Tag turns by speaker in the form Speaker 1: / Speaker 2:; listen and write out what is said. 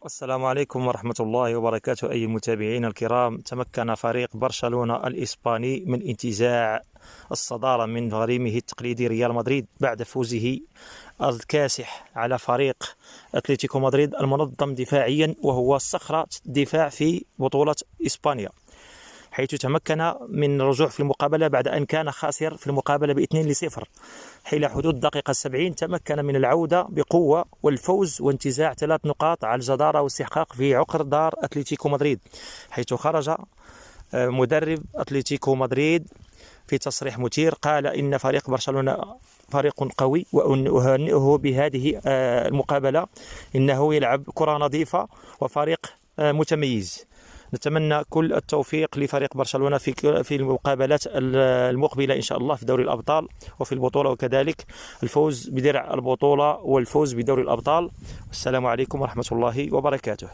Speaker 1: السلام عليكم ورحمة الله وبركاته. أي المتابعين الكرام، تمكن فريق برشلونة الإسباني من انتزاع الصدارة من غريمه التقليدي ريال مدريد بعد فوزه الكاسح على فريق أتلتيكو مدريد المنظم دفاعيا، وهو صخرة الدفاع في بطولة إسبانيا، حيث تمكن من الرجوع في المقابلة بعد أن كان خاسر في المقابلة ب2-0. حين حدود الدقيقة 70 تمكن من العودة بقوة والفوز وانتزاع 3 نقاط على الجدارة واستحقاق في عقر دار أتلتيكو مدريد، حيث خرج مدرب أتلتيكو مدريد في تصريح مثير قال إن فريق برشلونة فريق قوي وأهنئه بهذه المقابلة، إنه يلعب كرة نظيفة وفريق متميز. نتمنى كل التوفيق لفريق برشلونة في المقابلات المقبلة إن شاء الله في دوري الأبطال وفي البطولة، وكذلك الفوز بدرع البطولة والفوز بدوري الأبطال. والسلام عليكم ورحمة الله وبركاته.